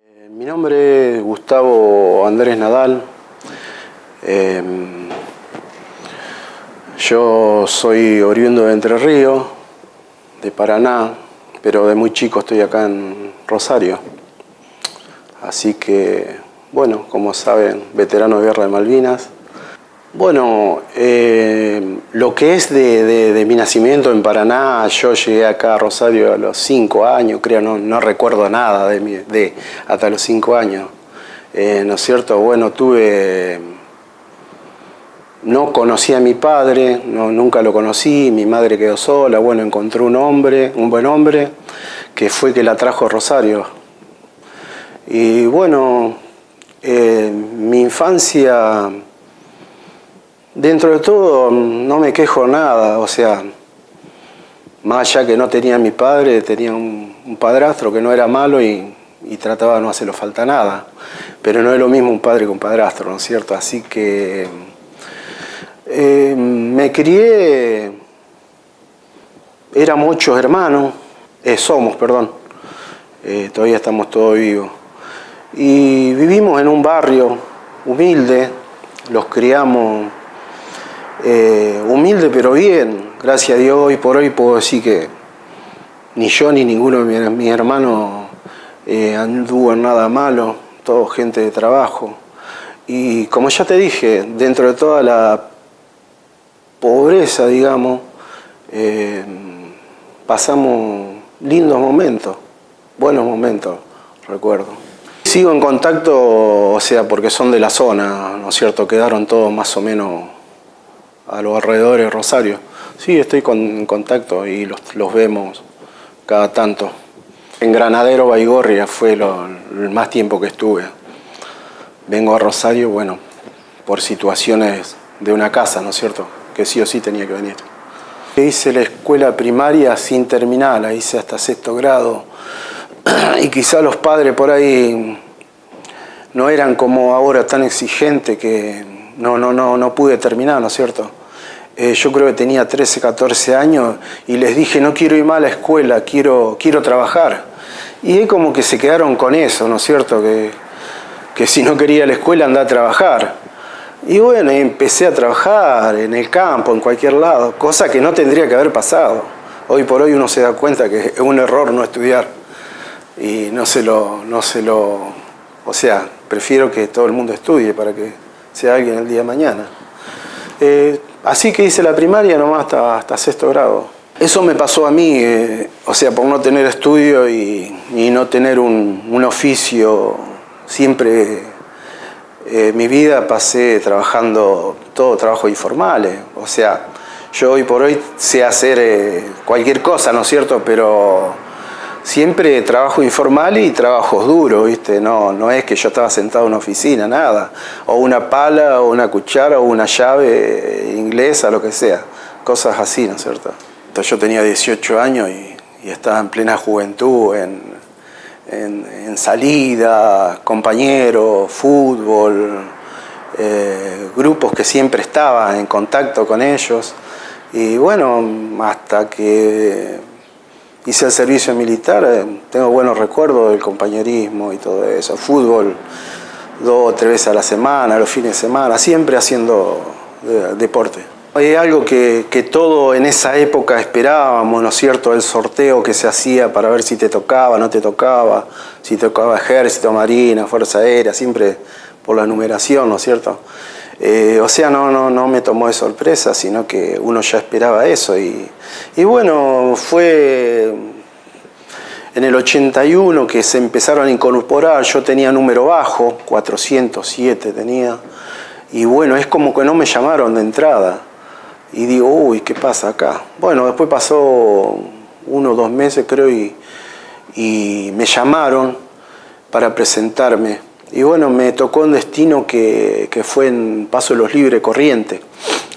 Mi nombre es Gustavo Andrés Nadal. Yo soy oriundo de Entre Ríos, de Paraná, pero de muy chico estoy acá en Rosario. Así que, bueno, como saben, veterano de Guerra de Malvinas. Bueno, lo que es de mi nacimiento en Paraná, yo llegué acá a Rosario a los 5 años, creo, no recuerdo nada hasta los 5 años. ¿No es cierto? Bueno, no conocí a mi padre, nunca lo conocí, mi madre quedó sola, bueno, encontró un buen hombre, que fue que la trajo a Rosario. Y bueno, mi infancia, dentro de todo, no me quejo nada, o sea, más allá que no tenía a mi padre, tenía un padrastro que no era malo y trataba de no hacerle falta nada. Pero no es lo mismo un padre que un padrastro, ¿no es cierto? Así que me crié, éramos 8 hermanos, todavía estamos todos vivos. Y vivimos en un barrio humilde, los criamos humilde pero bien, gracias a Dios. Hoy por hoy puedo decir que ni yo ni ninguno de mis hermanos anduvo en nada malo, todo gente de trabajo. Y como ya te dije, dentro de toda la pobreza, digamos, pasamos lindos momentos, buenos momentos, recuerdo. Sigo en contacto, o sea, porque son de la zona, ¿no es cierto? Quedaron todos más o menos a los alrededores de Rosario. Sí, estoy en contacto y los vemos cada tanto. En Granadero Baigorria fue el más tiempo que estuve. Vengo a Rosario, bueno, por situaciones de una casa, ¿no es cierto? Que sí o sí tenía que venir. Hice la escuela primaria sin terminar, la hice hasta 6º grado. Y quizá los padres por ahí no eran como ahora tan exigentes que no pude terminar, ¿no es cierto? Yo creo que tenía 13, 14 años y les dije, no quiero ir más a la escuela, quiero trabajar. Y es como que se quedaron con eso, ¿no es cierto? Que si no quería ir a la escuela, andá a trabajar. Y bueno, empecé a trabajar en el campo, en cualquier lado, cosa que no tendría que haber pasado. Hoy por hoy uno se da cuenta que es un error no estudiar. Y o sea, prefiero que todo el mundo estudie para que sea alguien el día de mañana. Así que hice la primaria nomás hasta 6º grado. Eso me pasó a mí, o sea, por no tener estudio y no tener un oficio. Siempre mi vida pasé trabajando, todo trabajos informales. O sea, yo hoy por hoy sé hacer cualquier cosa, ¿no es cierto? Pero siempre trabajo informal y trabajos duros, ¿viste? No es que yo estaba sentado en una oficina, nada. O una pala, o una cuchara, o una llave inglesa, lo que sea. Cosas así, ¿no es cierto? Entonces yo tenía 18 años y estaba en plena juventud, en salida, compañeros, fútbol, grupos que siempre estaba en contacto con ellos. Y bueno, hasta que hice el servicio militar, tengo buenos recuerdos del compañerismo y todo eso. Fútbol 2 o 3 veces a la semana, los fines de semana, siempre haciendo deporte. Es algo que todos en esa época esperábamos, ¿no es cierto? El sorteo que se hacía para ver si te tocaba, no te tocaba, si te tocaba Ejército, Marina, Fuerza Aérea, siempre por la numeración, ¿no es cierto? O sea, no me tomó de sorpresa, sino que uno ya esperaba eso. Y bueno, fue en el 81 que se empezaron a incorporar. Yo tenía número bajo, 407 tenía. Y bueno, es como que no me llamaron de entrada. Y digo, uy, ¿qué pasa acá? Bueno, después pasó 1 o 2 meses, creo, y me llamaron para presentarme. Y bueno, me tocó un destino que fue en Paso de los Libres, Corrientes,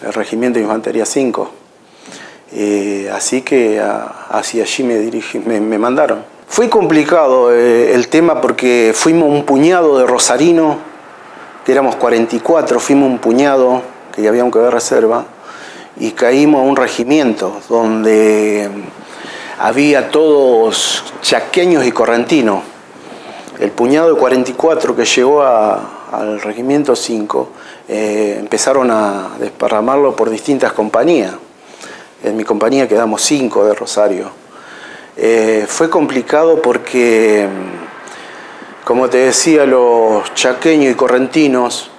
el Regimiento de Infantería 5. Así que hacia allí me mandaron. Fue complicado el tema porque fuimos un puñado de rosarinos, que éramos 44, fuimos un puñado, que ya habíamos que ver reserva, y caímos a un regimiento donde había todos chaqueños y correntinos. El puñado de 44 que llegó al Regimiento 5 empezaron a desparramarlo por distintas compañías. En mi compañía quedamos 5 de Rosario. Fue complicado porque, como te decía, los chaqueños y correntinos,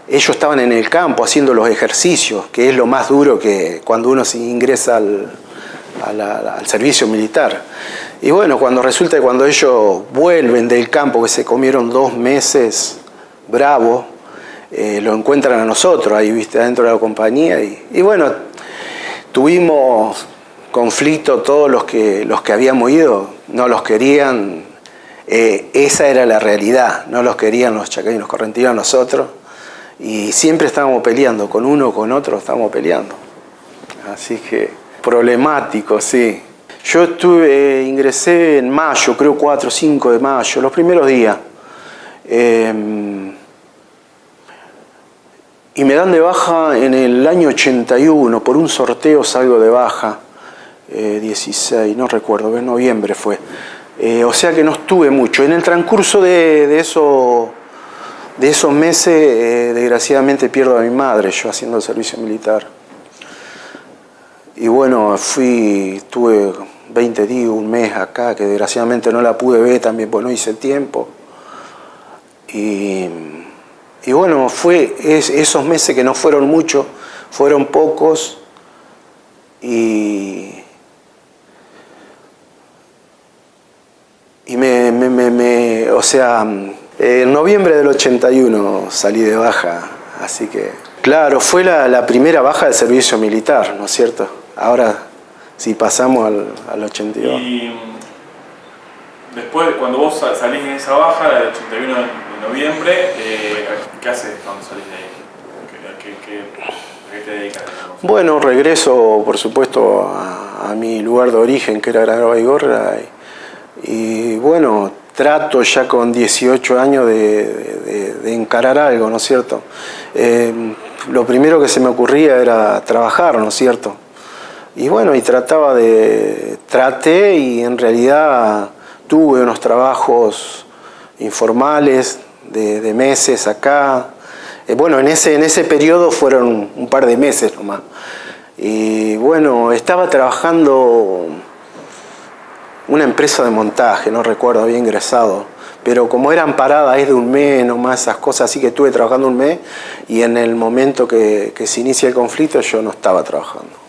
ellos estaban en el campo haciendo los ejercicios, que es lo más duro que cuando uno se ingresa al servicio militar. Y bueno, resulta que cuando ellos vuelven del campo, que se comieron 2 meses bravos, lo encuentran a nosotros ahí, viste, adentro de la compañía. Y bueno, tuvimos conflicto, todos los que habíamos ido no los querían, esa era la realidad, no los querían los chaqueños y los correntinos a nosotros, y siempre estábamos peleando, con uno o con otro estábamos peleando. Así que problemático, sí. Yo ingresé en mayo, creo 4 o 5 de mayo, los primeros días. Y me dan de baja en el año 81, por un sorteo salgo de baja, 16, no recuerdo, en noviembre fue. O sea que no estuve mucho. En el transcurso de esos meses, desgraciadamente pierdo a mi madre, yo haciendo el servicio militar. Y bueno, tuve 20 días, un mes acá, que desgraciadamente no la pude ver también, pues no hice tiempo. Y bueno, fue esos meses que no fueron muchos, fueron pocos. O sea, en noviembre del 81 salí de baja, así que... Claro, fue la primera baja del servicio militar, ¿no es cierto? Ahora sí pasamos al 82. Y después, cuando vos salís en esa baja, la del 81 de noviembre, ¿qué haces cuando salís de ahí? ¿A qué te dedicas? Bueno, regreso, por supuesto, a mi lugar de origen, que era Granadero Baigorra, y bueno, trato ya con 18 años de encarar algo, ¿no es cierto? Lo primero que se me ocurría era trabajar, ¿no es cierto? Y bueno, traté y en realidad tuve unos trabajos informales de meses acá. Bueno, en ese periodo fueron un par de meses nomás. Y bueno, estaba trabajando una empresa de montaje, no recuerdo, había ingresado. Pero como eran paradas es de un mes nomás, esas cosas, así que estuve trabajando un mes y en el momento que se inicia el conflicto yo no estaba trabajando.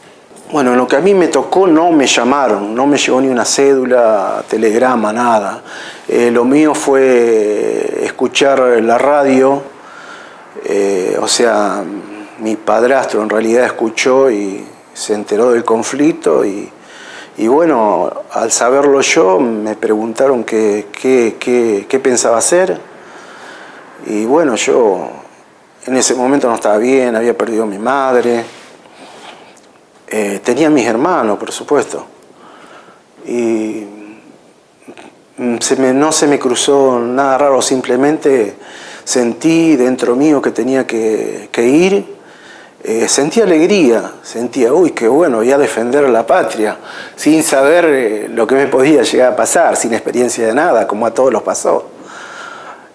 Bueno, en lo que a mí me tocó no me llamaron, no me llegó ni una cédula, telegrama, nada. Lo mío fue escuchar la radio, o sea, mi padrastro en realidad escuchó y se enteró del conflicto y bueno, al saberlo yo me preguntaron qué pensaba hacer y bueno, yo en ese momento no estaba bien, había perdido a mi madre. Tenía mis hermanos, por supuesto, y no se me cruzó nada raro, simplemente sentí dentro mío que tenía que ir, sentí alegría, sentía, uy, qué bueno, voy a defender a la patria, sin saber lo que me podía llegar a pasar, sin experiencia de nada, como a todos los pasó.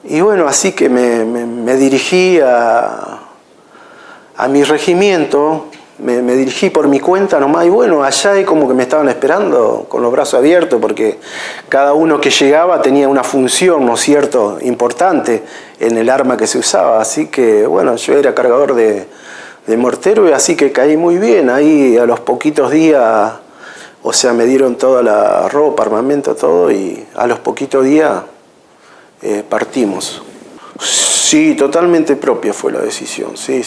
Y bueno, así que me dirigí a mi regimiento. Me dirigí por mi cuenta nomás y bueno, allá como que me estaban esperando con los brazos abiertos porque cada uno que llegaba tenía una función, ¿no es cierto?, importante en el arma que se usaba. Así que bueno, yo era cargador de mortero y así que caí muy bien. Ahí a los poquitos días, o sea, me dieron toda la ropa, armamento, todo y a los poquitos días partimos. Sí, totalmente propia fue la decisión, sí.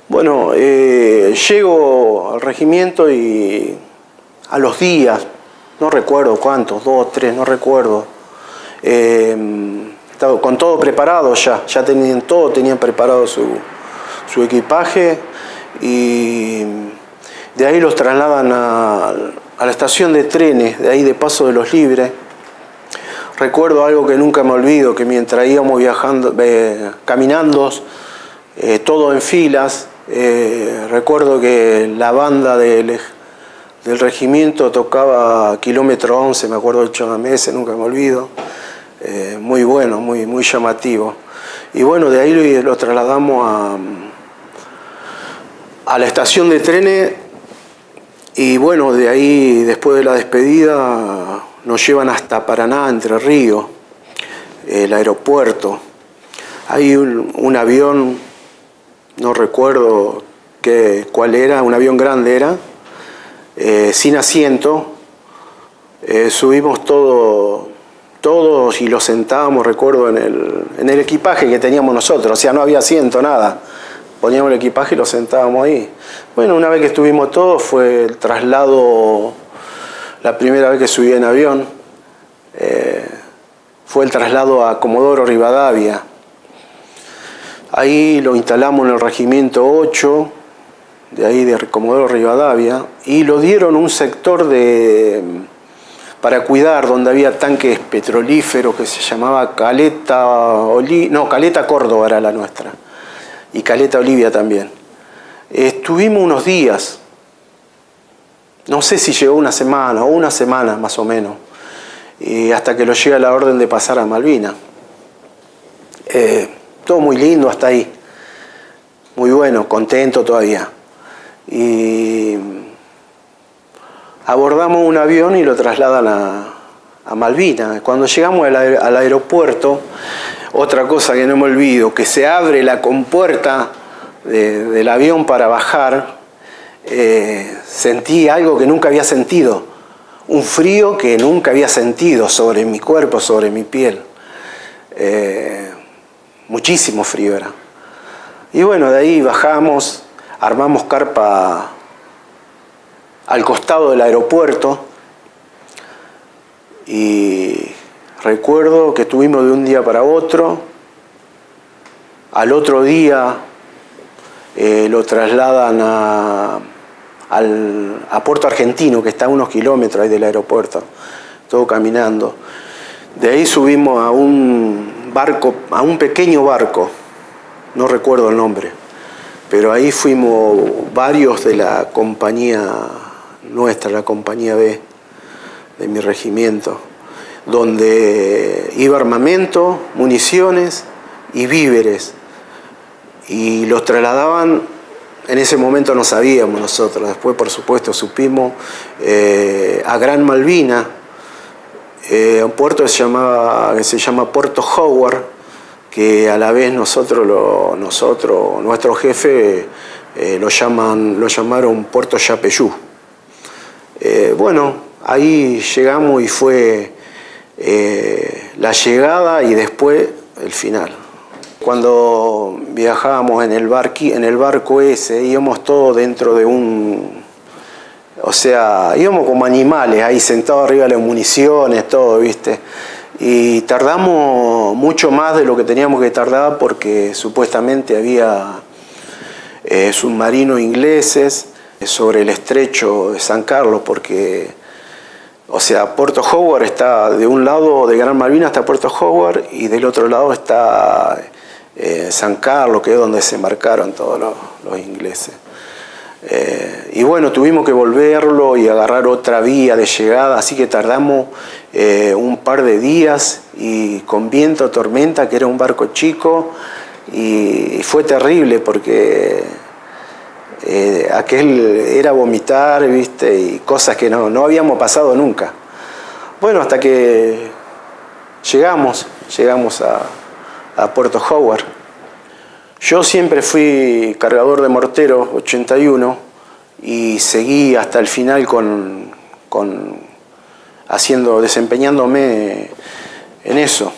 Bueno, llego al regimiento y a los días, no recuerdo cuántos, 2, 3, no recuerdo, estaba con todo preparado ya tenían preparado su equipaje y de ahí los trasladan a la estación de trenes, de ahí de Paso de los Libres. Recuerdo algo que nunca me olvido, que mientras íbamos viajando, caminando, todo en filas, recuerdo que la banda del regimiento tocaba Kilómetro 11, me acuerdo del chamamé ese, nunca me olvido. muy bueno, muy llamativo. Y bueno, de ahí lo trasladamos a la estación de trenes y bueno, de ahí después de la despedida nos llevan hasta Paraná, Entre Ríos, el aeropuerto. Hay un avión, no recuerdo cuál era, un avión grande era, sin asiento. Subimos todos y los sentábamos, recuerdo, en el equipaje que teníamos nosotros, o sea, no había asiento, nada. Poníamos el equipaje y lo sentábamos ahí. Bueno, una vez que estuvimos todos fue el traslado, la primera vez que subí en avión, fue el traslado a Comodoro Rivadavia. Ahí lo instalamos en el Regimiento 8, de ahí de Comodoro Rivadavia, y lo dieron un sector para cuidar, donde había tanques petrolíferos que se llamaba Caleta Córdoba era la nuestra, y Caleta Olivia también. Estuvimos unos días, no sé si llegó una semana o una semana más o menos, hasta que lo llega la orden de pasar a Malvinas. Todo muy lindo hasta ahí, muy bueno, contento todavía. Y abordamos un avión y lo trasladan a Malvinas. Cuando llegamos al aeropuerto, otra cosa que no me olvido, que se abre la compuerta del avión para bajar, sentí algo que nunca había sentido, un frío que nunca había sentido sobre mi cuerpo, sobre mi piel. Muchísimo frío era. Y bueno, de ahí bajamos, armamos carpa al costado del aeropuerto y recuerdo que estuvimos de un día para otro. Al otro día lo trasladan a Puerto Argentino, que está a unos kilómetros ahí del aeropuerto, todo caminando. De ahí subimos a un barco, a un pequeño barco, no recuerdo el nombre, pero ahí fuimos varios de la compañía nuestra, la compañía B de mi regimiento, donde iba armamento, municiones y víveres, y los trasladaban. En ese momento no sabíamos nosotros, después por supuesto supimos, a Gran Malvina, un puerto que se llama Puerto Howard, que a la vez nuestro jefe lo llamaron Puerto Yapeyú. Bueno, ahí llegamos y fue la llegada y después el final. Cuando viajábamos en el barco ese, íbamos todos dentro de o sea, íbamos como animales ahí sentados arriba de las municiones, todo, ¿viste? Y tardamos mucho más de lo que teníamos que tardar porque supuestamente había submarinos ingleses sobre el estrecho de San Carlos, porque, o sea, Puerto Howard está de un lado de Gran Malvina hasta Puerto Howard y del otro lado está San Carlos, que es donde se embarcaron todos los ingleses. Y bueno, tuvimos que volverlo y agarrar otra vía de llegada, así que tardamos un par de días y con viento, tormenta, que era un barco chico, y fue terrible porque aquel era vomitar, ¿viste? Y cosas que no habíamos pasado nunca. Bueno, hasta que llegamos a Puerto Howard. Yo siempre fui cargador de morteros 81 y seguí hasta el final desempeñándome en eso.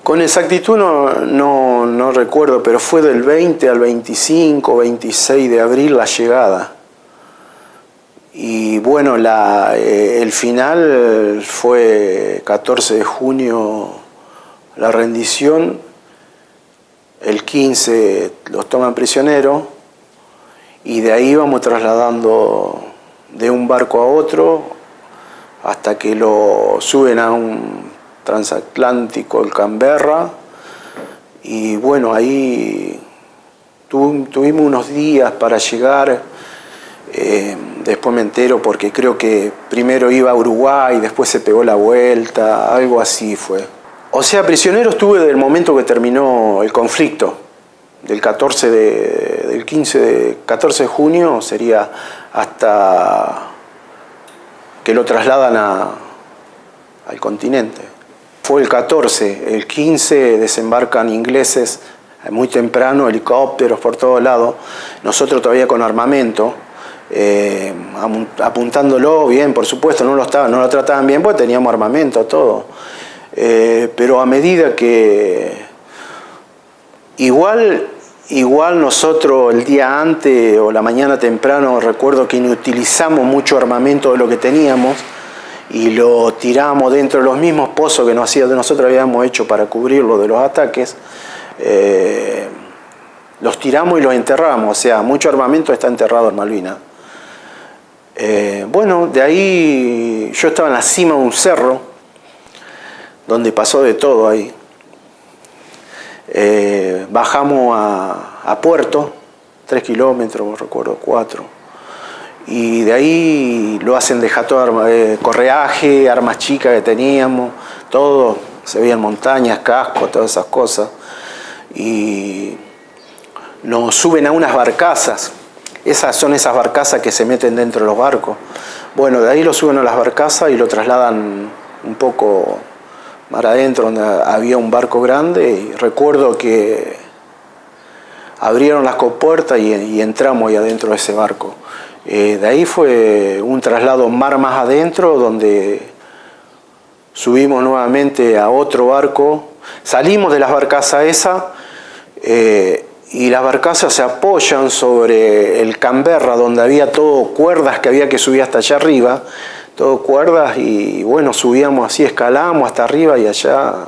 Con exactitud no recuerdo, pero fue del 20 al 25, 26 de abril la llegada. Y bueno, el final fue 14 de junio la rendición. El 15 los toman prisioneros y de ahí vamos trasladando de un barco a otro hasta que lo suben a un transatlántico, el Canberra. Y bueno, ahí tuvimos unos días para llegar. Después me entero porque creo que primero iba a Uruguay, después se pegó la vuelta, algo así fue. O sea, prisionero estuve del momento que terminó el conflicto, del 14 de junio sería hasta que lo trasladan al continente. Fue el 14, el 15 desembarcan ingleses muy temprano, helicópteros por todos lados, nosotros todavía con armamento, apuntándolo bien, por supuesto, no lo trataban bien porque teníamos armamento, todo. Pero a medida que igual nosotros el día antes o la mañana temprano recuerdo que inutilizamos mucho armamento de lo que teníamos y lo tiramos dentro de los mismos pozos que nosotros habíamos hecho para cubrirlo de los ataques. Los tiramos y los enterramos, o sea, mucho armamento está enterrado en Malvinas. Bueno, de ahí yo estaba en la cima de un cerro donde pasó de todo ahí. Bajamos a Puerto, 3 kilómetros, recuerdo, 4. Y de ahí lo hacen dejar todo, correaje, armas chicas que teníamos, todo, se veían montañas, cascos, todas esas cosas. Y nos suben a unas barcazas. Son esas barcazas que se meten dentro de los barcos. Bueno, de ahí lo suben a las barcazas y lo trasladan un poco mar adentro, donde había un barco grande. Y recuerdo que abrieron las compuertas y entramos ahí adentro de ese barco. De ahí fue un traslado mar más adentro, donde subimos nuevamente a otro barco. Salimos de las barcazas esas. Y las barcazas se apoyan sobre el Canberra, donde había todo cuerdas que había que subir hasta allá arriba, todo cuerdas, y bueno, subíamos así, escalamos hasta arriba y allá,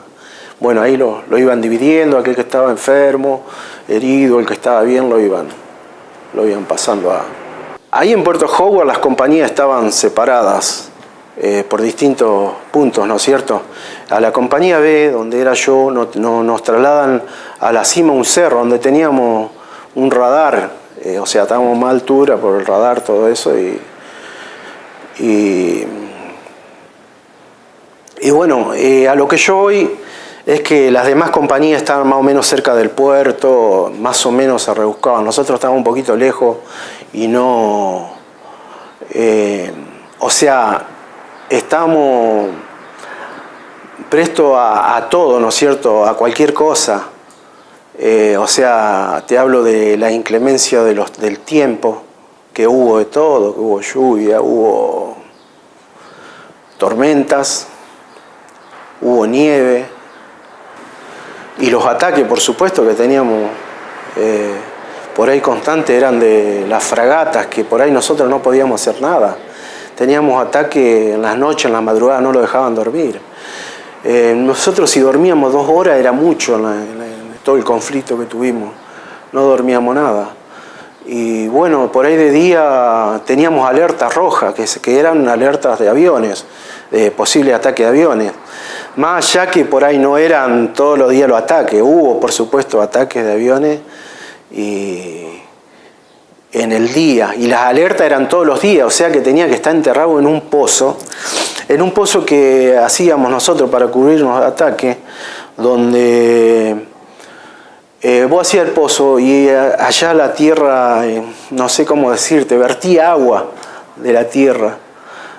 bueno, ahí lo iban dividiendo, aquel que estaba enfermo, herido, el que estaba bien, lo iban pasando a... Ahí en Puerto Howard las compañías estaban separadas por distintos puntos, ¿no es cierto? A la compañía B, donde era yo, nos trasladan a la cima de un cerro, donde teníamos un radar, o sea, estábamos a más altura por el radar, todo eso, y bueno, a lo que yo voy es que las demás compañías estaban más o menos cerca del puerto, más o menos se rebuscaban. Nosotros estábamos un poquito lejos y no... o sea, estábamos prestos a todo, ¿no es cierto?, a cualquier cosa. O sea, te hablo de la inclemencia del tiempo, que hubo de todo, que hubo lluvia, hubo tormentas, hubo nieve, y los ataques, por supuesto, que teníamos por ahí constantes eran de las fragatas, que por ahí nosotros no podíamos hacer nada. Teníamos ataques en las noches, en la madrugada, no lo dejaban dormir. Nosotros si dormíamos 2 horas era mucho en todo el conflicto que tuvimos, no dormíamos nada. Y bueno, por ahí de día teníamos alertas rojas, que eran alertas de aviones, de posible ataque de aviones. Más allá que por ahí no eran todos los días los ataques, hubo por supuesto ataques de aviones en el día, y las alertas eran todos los días, o sea que tenía que estar enterrado en un pozo que hacíamos nosotros para cubrirnos de ataques, donde vos hacías el pozo y allá la tierra, no sé cómo decirte, vertía agua de la tierra.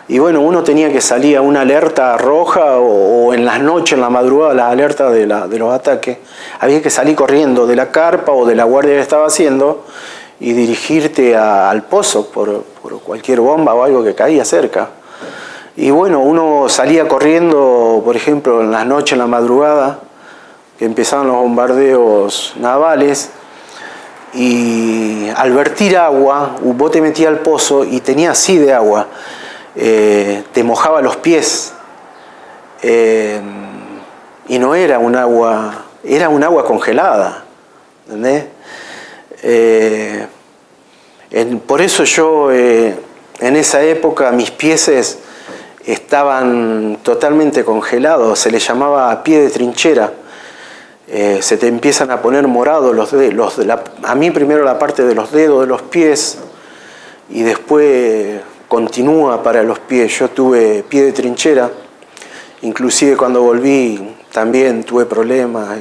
Y bueno, uno tenía que salir a una alerta roja o en las noches, en la madrugada, las alertas de los ataques. Había que salir corriendo de la carpa o de la guardia que estaba haciendo y dirigirte al pozo por cualquier bomba o algo que caía cerca. Y bueno, uno salía corriendo, por ejemplo, en las noches, en la madrugada, que empezaban los bombardeos navales, y al vertir agua, vos te metías al pozo y tenías así de agua, te mojaba los pies, y no era un agua, era un agua congelada, ¿entendés? Por eso yo, en esa época, mis pies estaban totalmente congelados, se les llamaba pie de trinchera. Se te empiezan a poner morados a mí primero la parte de los dedos de los pies y después continúa para los pies. Yo tuve pie de trinchera, inclusive cuando volví también tuve problemas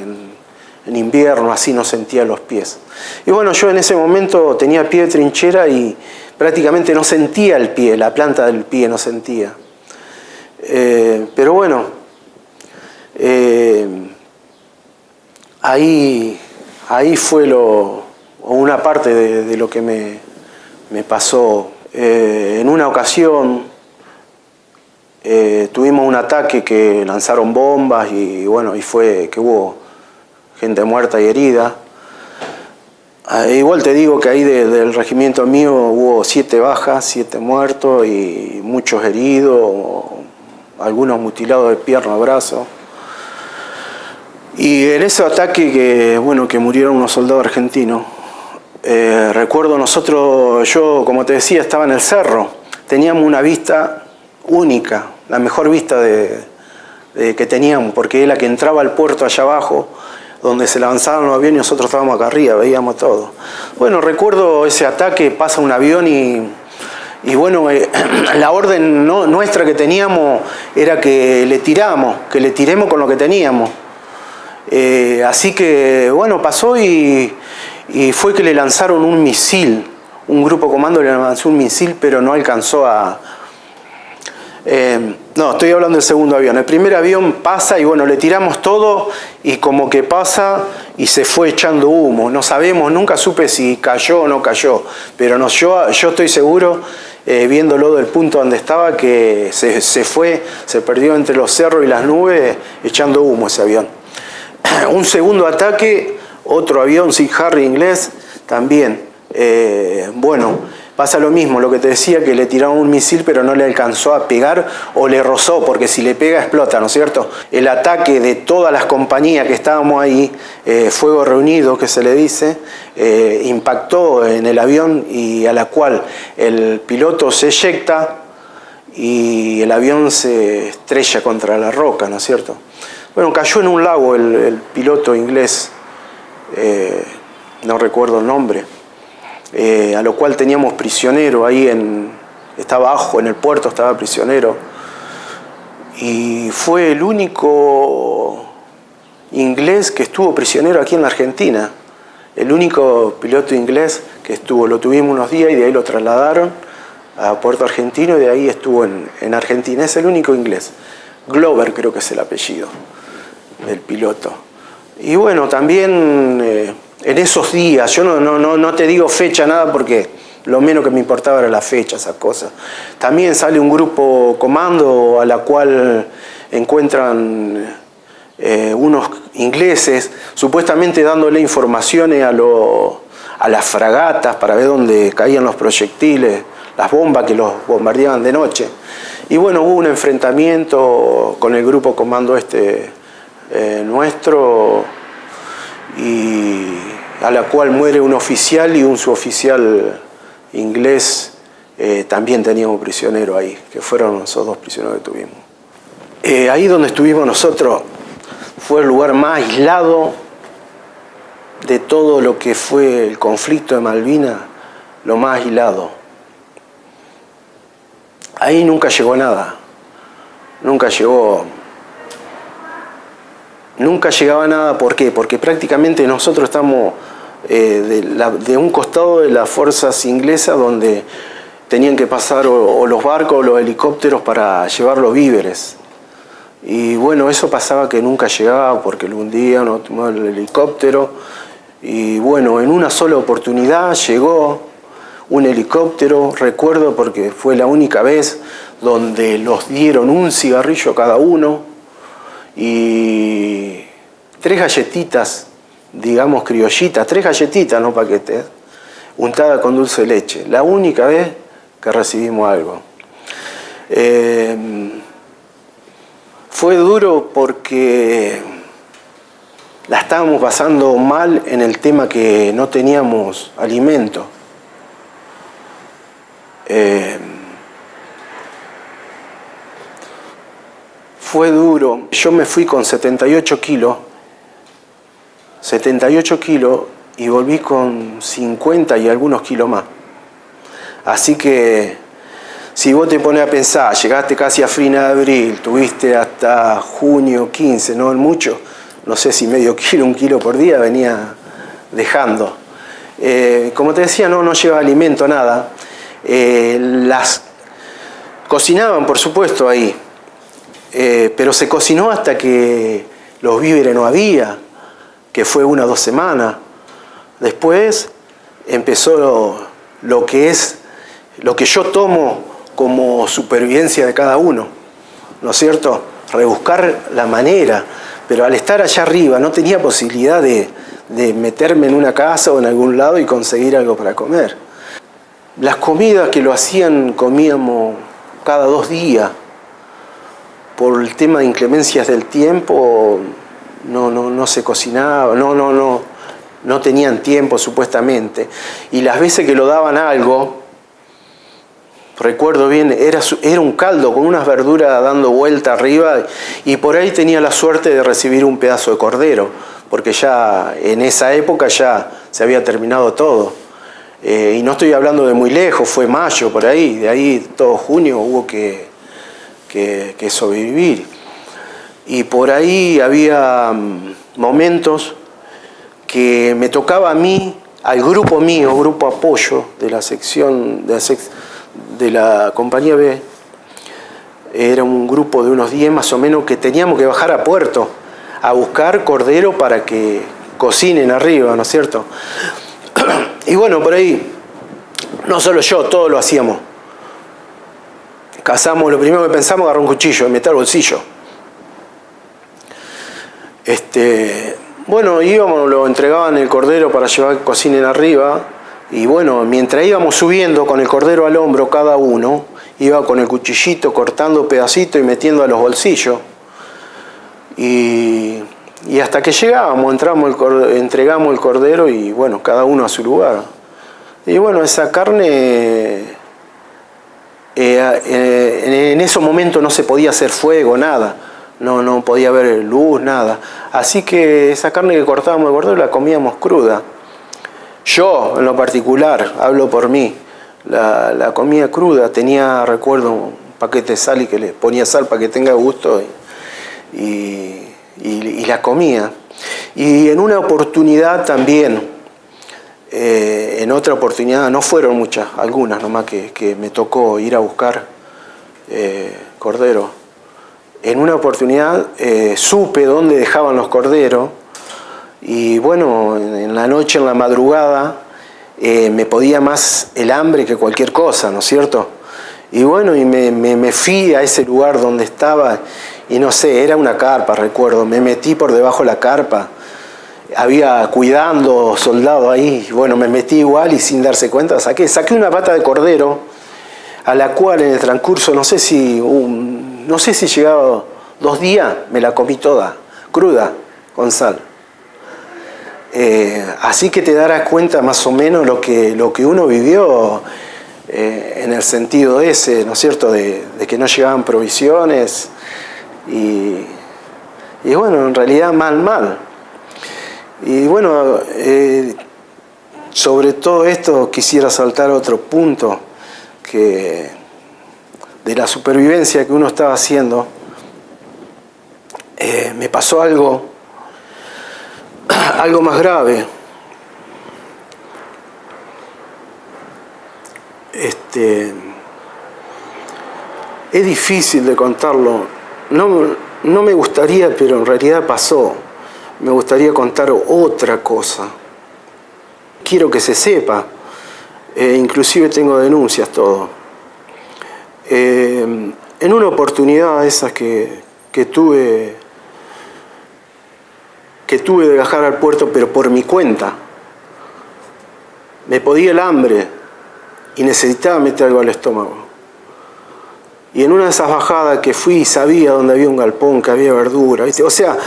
en invierno, así no sentía los pies. Y bueno, yo en ese momento tenía pie de trinchera y prácticamente no sentía el pie, la planta del pie no sentía. Pero bueno, ahí fue una parte de lo que me pasó. En una ocasión tuvimos un ataque que lanzaron bombas y bueno, y fue que hubo gente muerta y herida. Igual te digo que ahí del regimiento mío hubo 7 bajas, 7 muertos y muchos heridos, algunos mutilados de pierna, brazo. Y en ese ataque que murieron unos soldados argentinos, recuerdo yo como te decía estaba en el cerro, teníamos una vista única, la mejor vista que teníamos, porque es la que entraba al puerto allá abajo, donde se lanzaban los aviones y nosotros estábamos acá arriba, veíamos todo. Bueno, recuerdo ese ataque, pasa un avión y bueno, la orden nuestra que teníamos era que le tiremos con lo que teníamos. Así que bueno, pasó y fue que le lanzaron un misil, un grupo comando le lanzó un misil, pero no alcanzó a... no, estoy hablando del segundo avión. El primer avión pasa y bueno, le tiramos todo y como que pasa y se fue echando humo. No sabemos, nunca supe si cayó o no cayó, pero yo estoy seguro, viéndolo del punto donde estaba, que se perdió entre los cerros y las nubes echando humo ese avión. Un segundo ataque, otro avión Sea Harrier inglés, también. Bueno, pasa lo mismo, lo que te decía, que le tiraron un misil pero no le alcanzó a pegar o le rozó, porque si le pega explota, ¿no es cierto? El ataque de todas las compañías que estábamos ahí, fuego reunido que se le dice, impactó en el avión y a la cual el piloto se eyecta y el avión se estrella contra la roca, ¿no es cierto? Bueno, cayó en un lago el piloto inglés, no recuerdo el nombre, a lo cual teníamos prisionero ahí, estaba abajo en el puerto, estaba prisionero. Y fue el único inglés que estuvo prisionero aquí en la Argentina. El único piloto inglés que estuvo, lo tuvimos unos días y de ahí lo trasladaron a Puerto Argentino y de ahí estuvo en Argentina. Es el único inglés. Glover creo que es el apellido del piloto. Y bueno, también en esos días, yo no te digo fecha, nada, porque lo menos que me importaba era la fecha, esas cosas. También sale un grupo comando a la cual encuentran unos ingleses, supuestamente dándole informaciones a las fragatas para ver dónde caían los proyectiles, las bombas que los bombardeaban de noche. Y bueno, hubo un enfrentamiento con el grupo comando nuestro, y a la cual muere un oficial y un suboficial inglés. También teníamos prisioneros ahí, que fueron esos 2 prisioneros que tuvimos. Ahí donde estuvimos nosotros fue el lugar más aislado de todo lo que fue el conflicto de Malvinas, lo más aislado. Ahí nunca llegó nada, nunca llegaba nada. ¿Por qué? Porque prácticamente nosotros estamos de un costado de las fuerzas inglesas, donde tenían que pasar o los barcos o los helicópteros para llevar los víveres. Y bueno, eso pasaba que nunca llegaba porque lo hundían o tomaban el helicóptero. Y bueno, en una sola oportunidad llegó un helicóptero, recuerdo, porque fue la única vez donde los dieron un cigarrillo cada uno y 3 galletitas, digamos criollitas, 3 galletitas, no paquetes, untadas con dulce de leche. La única vez que recibimos algo. Fue duro porque la estábamos pasando mal en el tema que no teníamos alimento. Fue duro. Yo me fui con 78 kilos y volví con 50 y algunos kilos más. Así que si vos te pones a pensar, llegaste casi a fin de abril, tuviste hasta junio 15, no mucho, no sé si medio kilo, 1 kilo por día venía dejando. Como te decía, no lleva alimento, nada. Las cocinaban, por supuesto, ahí, pero se cocinó hasta que los víveres no había, que fue 1 o 2 semanas. Después empezó lo que yo tomo como supervivencia de cada uno, ¿no es cierto? Rebuscar la manera, pero al estar allá arriba no tenía posibilidad de meterme en una casa o en algún lado y conseguir algo para comer. Las comidas que lo hacían comíamos cada 2 días. Por el tema de inclemencias del tiempo no se cocinaba, no tenían tiempo supuestamente. Y las veces que lo daban algo, recuerdo bien, era un caldo con unas verduras dando vuelta arriba, y por ahí tenía la suerte de recibir un pedazo de cordero, porque ya en esa época ya se había terminado todo. Y no estoy hablando de muy lejos, fue mayo por ahí, de ahí todo junio hubo que sobrevivir. Y por ahí había momentos que me tocaba a mí, al grupo mío, grupo apoyo de la sección de la compañía B, era un grupo de unos 10 más o menos, que teníamos que bajar a puerto a buscar cordero para que cocinen arriba, ¿no es cierto? Y bueno, por ahí, no solo yo, todos lo hacíamos. Cazamos, lo primero que pensamos, agarrar un cuchillo y meter al bolsillo. Bueno, íbamos, lo entregaban el cordero para llevar que cocinen arriba, y bueno, mientras íbamos subiendo con el cordero al hombro cada uno, iba con el cuchillito cortando pedacitos y metiendo a los bolsillos. Y hasta que llegábamos, entregamos el cordero y bueno, cada uno a su lugar. Y bueno, esa carne, en esos momentos no se podía hacer fuego, nada. No podía haber luz, nada. Así que esa carne que cortábamos de cordero la comíamos cruda. Yo, en lo particular, hablo por mí, la comía cruda. Tenía, recuerdo, un paquete de sal y que le ponía sal para que tenga gusto y la comía. Y en una oportunidad también, en otra oportunidad, no fueron muchas, algunas nomás que me tocó ir a buscar cordero. En una oportunidad supe dónde dejaban los corderos, y bueno, en la noche, en la madrugada, me podía más el hambre que cualquier cosa, ¿no es cierto? Y bueno, y me fui a ese lugar donde estaba, y no sé, era una carpa, recuerdo, me metí por debajo de la carpa, había cuidando soldados ahí, y bueno, me metí igual y sin darse cuenta saqué una pata de cordero, a la cual en el transcurso, no sé si llegaba 2 días, me la comí toda, cruda, con sal. Así que te darás cuenta más o menos lo que uno vivió en el sentido ese, ¿no es cierto?, de que no llegaban provisiones y bueno, en realidad mal. Y bueno, sobre todo esto quisiera saltar otro punto de la supervivencia que uno estaba haciendo. Me pasó algo más grave. Es difícil de contarlo. No me gustaría, pero en realidad pasó. Me gustaría contar otra cosa. Quiero que se sepa. Inclusive tengo denuncias, todo. En una oportunidad esas que tuve de viajar al puerto, pero por mi cuenta, me podía el hambre y necesitaba meter algo al estómago. Y en una de esas bajadas que fui, sabía dónde había un galpón, que había verdura, ¿viste? O sea,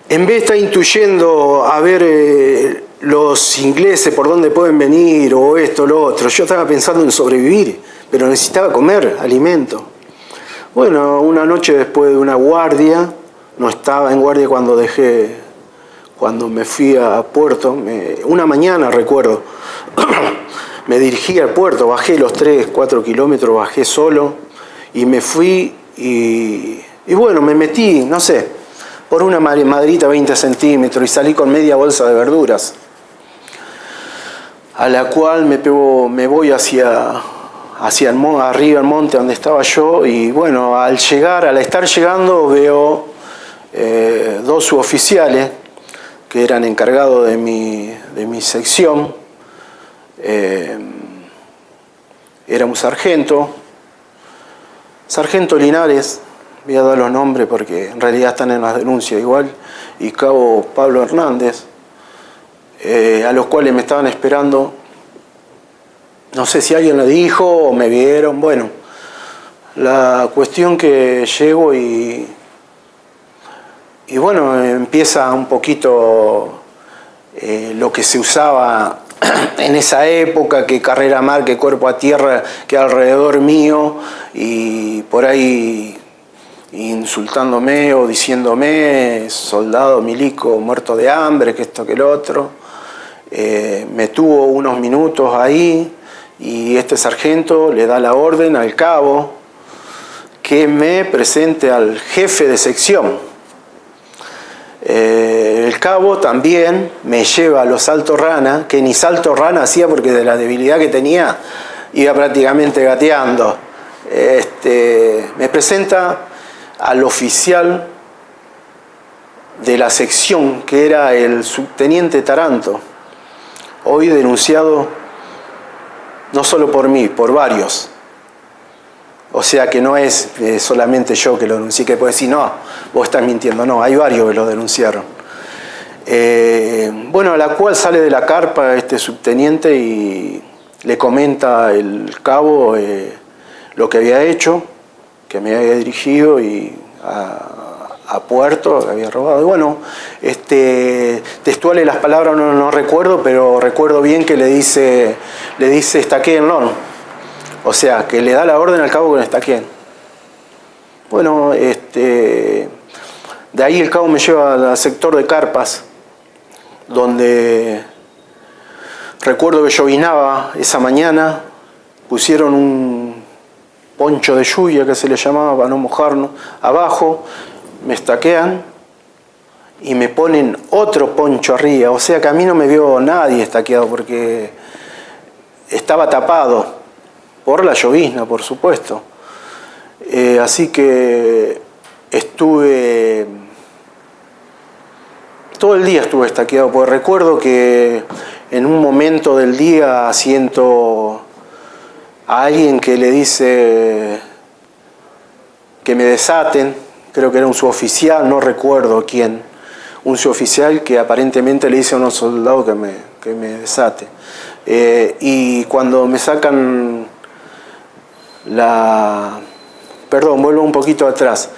en vez de estar intuyendo a ver los ingleses por dónde pueden venir o esto o lo otro, yo estaba pensando en sobrevivir, pero necesitaba comer alimento. Bueno, una noche después de una guardia, no estaba en guardia cuando me fui a puerto, una mañana recuerdo, me dirigí al puerto, bajé los 3, 4 kilómetros, bajé solo y me fui y bueno, me metí, no sé, por una maderita 20 centímetros y salí con media bolsa de verduras, a la cual me voy hacia arriba, el monte donde estaba yo, y bueno, al estar llegando veo 2 suboficiales que eran encargados de mi sección. Era un sargento Linares, voy a dar los nombres porque en realidad están en las denuncias igual, y cabo Pablo Hernández, a los cuales me estaban esperando. No sé si alguien lo dijo o me vieron. Bueno, la cuestión que llego y bueno, empieza un poquito lo que se usaba en esa época, que carrera a mar, que cuerpo a tierra, que alrededor mío, y por ahí insultándome o diciéndome, soldado milico muerto de hambre, que esto que el otro. Me tuvo unos minutos ahí y este sargento le da la orden al cabo que me presente al jefe de sección. El cabo también me lleva a los saltos rana, que ni salto rana hacía porque de la debilidad que tenía iba prácticamente gateando. Me presenta al oficial de la sección, que era el subteniente Taranto, hoy denunciado no solo por mí, por varios. O sea que no es solamente yo que lo denuncié, que puede decir, no, vos estás mintiendo. No, hay varios que lo denunciaron. Bueno, a la cual sale de la carpa este subteniente y le comenta el cabo lo que había hecho, que me había dirigido y a Puerto, que había robado. Y bueno, textuales las palabras no recuerdo, pero recuerdo bien que le dice estaquéenlo. O sea, que le da la orden al cabo que lo estaqueen. Bueno, de ahí el cabo me lleva al sector de carpas, donde recuerdo que llovinaba esa mañana, pusieron un poncho de lluvia que se le llamaba para no mojarnos, abajo, me estaquean y me ponen otro poncho arriba. O sea que a mí no me vio nadie estaqueado porque estaba tapado por la llovizna, por supuesto. Así que todo el día estuve estaqueado, porque recuerdo que en un momento del día siento a alguien que le dice que me desaten, creo que era un suboficial, no recuerdo quién, un suboficial que aparentemente le dice a unos soldados que me desate. Y cuando me sacan Perdón, vuelvo un poquito atrás.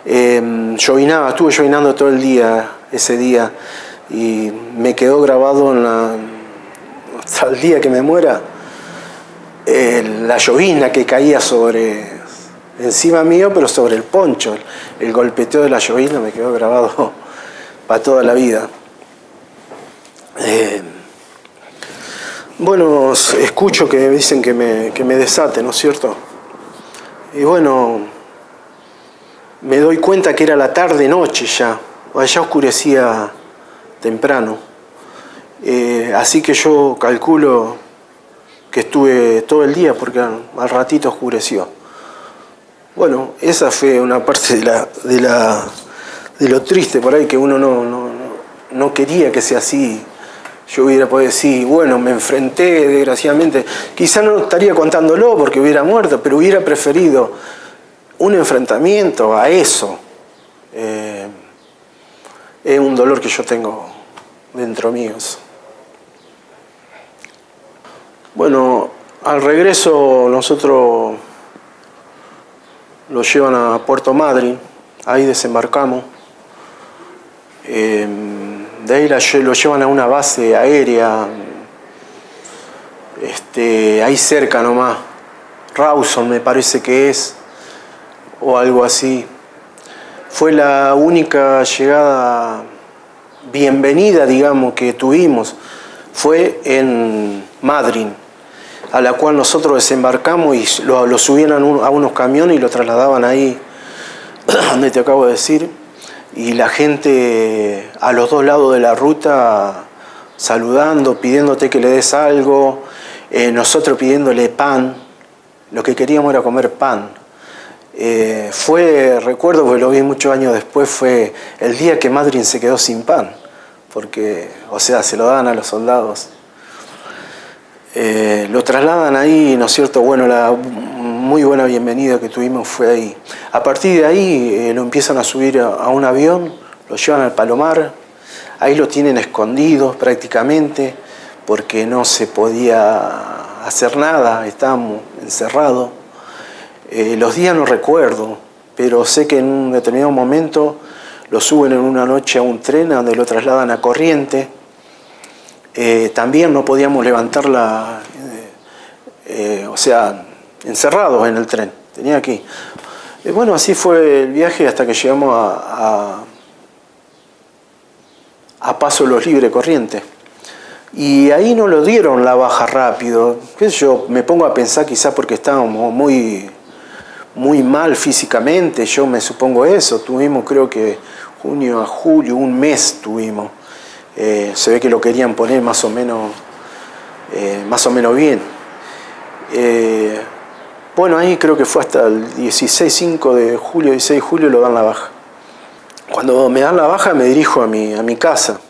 Estuve llovinando todo el día, ese día, y me quedó grabado hasta el día que me muera, la llovizna que caía encima mío, pero sobre el poncho. El golpeteo de la llovizna me quedó grabado para toda la vida. Bueno, escucho que dicen que me desate, ¿no es cierto? Y bueno, me doy cuenta que era la tarde-noche ya, allá oscurecía temprano. Así que yo calculo que estuve todo el día porque al ratito oscureció. Bueno, esa fue una parte de lo triste por ahí, que uno no quería que sea así. Yo hubiera podido decir, bueno, me enfrenté desgraciadamente. Quizá no estaría contándolo porque hubiera muerto, pero hubiera preferido un enfrentamiento a eso. Es un dolor que yo tengo dentro mío. Bueno, al regreso nosotros lo llevan a Puerto Madryn, ahí desembarcamos. De ahí lo llevan a una base aérea, ahí cerca nomás, Rawson me parece que es, o algo así. Fue la única llegada bienvenida, digamos, que tuvimos, fue en Madryn. a la cual nosotros desembarcamos y lo subían a unos camiones y lo trasladaban ahí, donde te acabo de decir, y la gente a los dos lados de la ruta saludando, pidiéndote que le des algo, nosotros pidiéndole pan, lo que queríamos era comer pan. Recuerdo, porque lo vi muchos años después, fue el día que Madryn se quedó sin pan, porque, o sea, se lo daban a los soldados. Lo trasladan ahí, ¿no es cierto? Bueno, la muy buena bienvenida que tuvimos fue ahí. A partir de ahí lo empiezan a subir a un avión, lo llevan al Palomar, ahí lo tienen escondidos prácticamente, porque no se podía hacer nada, estábamos encerrados. Los días no recuerdo, pero sé que en un determinado momento lo suben en una noche a un tren donde lo trasladan a Corrientes. También no podíamos levantarla, o sea, encerrados en el tren, tenía aquí. Bueno, así fue el viaje hasta que llegamos a Paso Los Libres, Corrientes. Y ahí no lo dieron la baja rápido. ¿Qué sé yo? Me pongo a pensar quizás porque estábamos muy mal físicamente, yo me supongo eso. Tuvimos, creo que junio a julio, un mes tuvimos. Se ve que lo querían poner más o menos bien. Bueno, ahí creo que fue hasta el 16 de julio lo dan la baja. Cuando me dan la baja me dirijo a mi casa,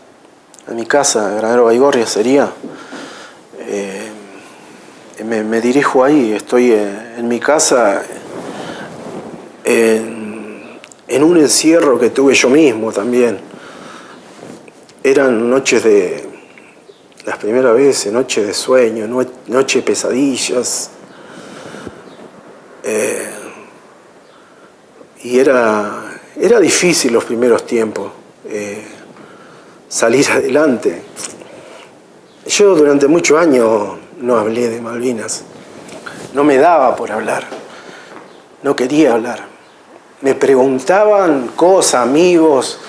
Granadero Baigorria sería. Me dirijo ahí, estoy en mi casa, en un encierro que tuve yo mismo también. Eran las primeras veces, noches de sueño, noches de pesadillas. Y era difícil los primeros tiempos, salir adelante. Yo durante muchos años no hablé de Malvinas. No me daba por hablar. No quería hablar. Me preguntaban cosas, amigos,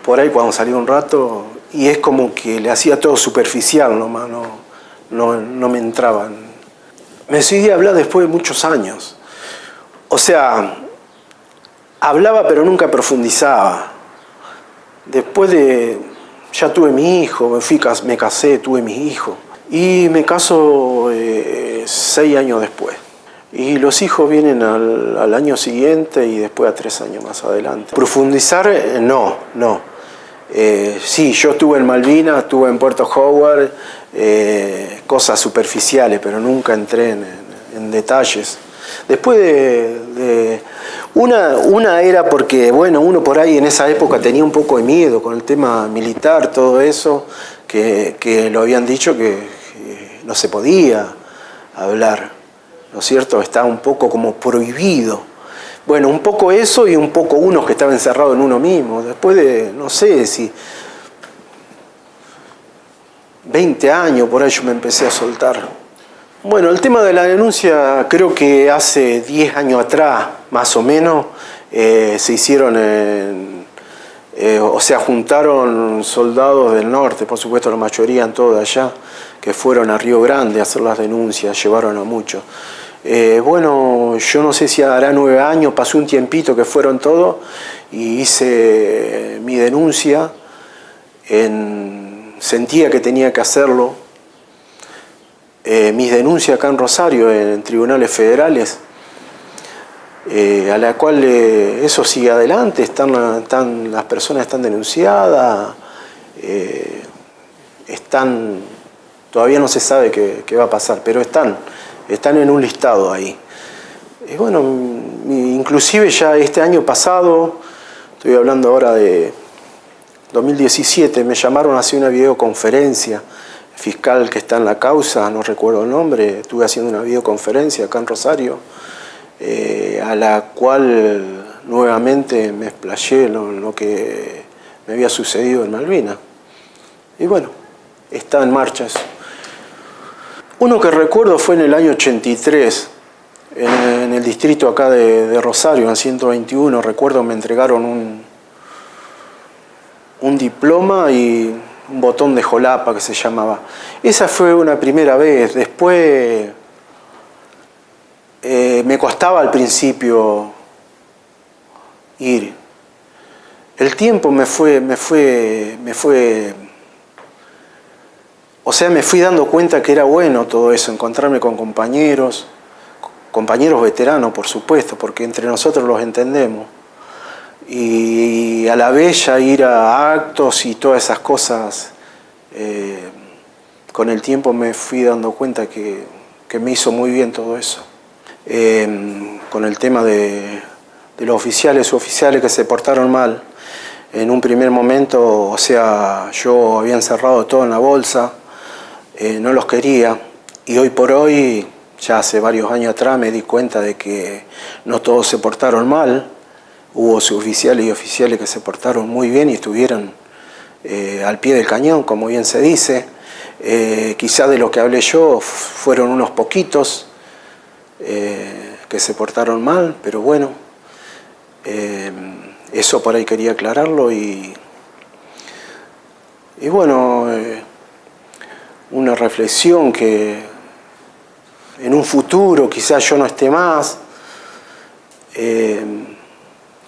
por ahí cuando salí un rato, y es como que le hacía todo superficial nomás, no me entraban. Me decidí a hablar después de muchos años. O sea, hablaba pero nunca profundizaba. Ya tuve mi hijo, me casé, tuve mi hijo. Y me caso 6 años después. Y los hijos vienen al año siguiente y después a 3 años más adelante. Profundizar, no. Sí, yo estuve en Malvinas, estuve en Puerto Howard, cosas superficiales, pero nunca entré en detalles. Después una era porque, bueno, uno por ahí en esa época tenía un poco de miedo con el tema militar, todo eso, que lo habían dicho que no se podía hablar, ¿no es cierto? Estaba un poco como prohibido. Bueno, un poco eso y un poco uno que estaba encerrado en uno mismo. Después de, no sé si 20 años por ahí yo me empecé a soltar. Bueno, el tema de la denuncia creo que hace 10 años atrás, más o menos, se hicieron, juntaron soldados del norte, por supuesto la mayoría en todo de allá, que fueron a Río Grande a hacer las denuncias, llevaron a muchos. Bueno, yo no sé si hará 9 años, pasó un tiempito que fueron todos y hice mi denuncia, sentía que tenía que hacerlo. Mis denuncias acá en Rosario, en tribunales federales, a la cual eso sigue adelante, las personas están denunciadas, todavía no se sabe qué va a pasar, pero están en un listado ahí. Bueno, inclusive ya este año pasado, estoy hablando ahora de 2017, me llamaron a hacer una videoconferencia, fiscal que está en la causa, no recuerdo el nombre, estuve haciendo una videoconferencia acá en Rosario, a la cual nuevamente me explayé lo que me había sucedido en Malvinas. Y bueno, está en marcha eso. Uno que recuerdo fue en el año 83, en el distrito acá de Rosario, en 121, recuerdo me entregaron un diploma y un botón de Jolapa que se llamaba. Esa fue una primera vez. Después me costaba al principio ir. El tiempo me fue, o sea, me fui dando cuenta que era bueno todo eso, encontrarme con compañeros veteranos, por supuesto, porque entre nosotros los entendemos. Y a la vez ya ir a actos y todas esas cosas, con el tiempo me fui dando cuenta que me hizo muy bien todo eso. Con el tema de los oficiales que se portaron mal, en un primer momento, o sea, yo había encerrado todo en la bolsa, no los quería, y hoy por hoy, ya hace varios años atrás, me di cuenta de que no todos se portaron mal. Hubo suboficiales y oficiales que se portaron muy bien y estuvieron al pie del cañón, como bien se dice. Quizá de lo que hablé yo fueron unos poquitos que se portaron mal, pero bueno, eso por ahí quería aclararlo y bueno, una reflexión que en un futuro quizás yo no esté más,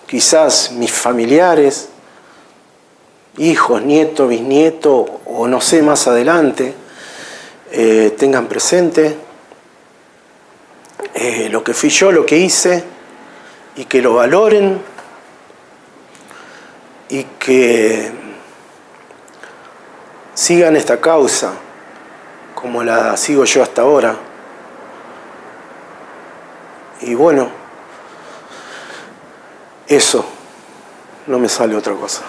quizás mis familiares, hijos, nietos, bisnietos, o no sé, más adelante, tengan presente lo que fui yo, lo que hice, y que lo valoren, y que sigan esta causa como la sigo yo hasta ahora. Y bueno, eso, no me sale otra cosa.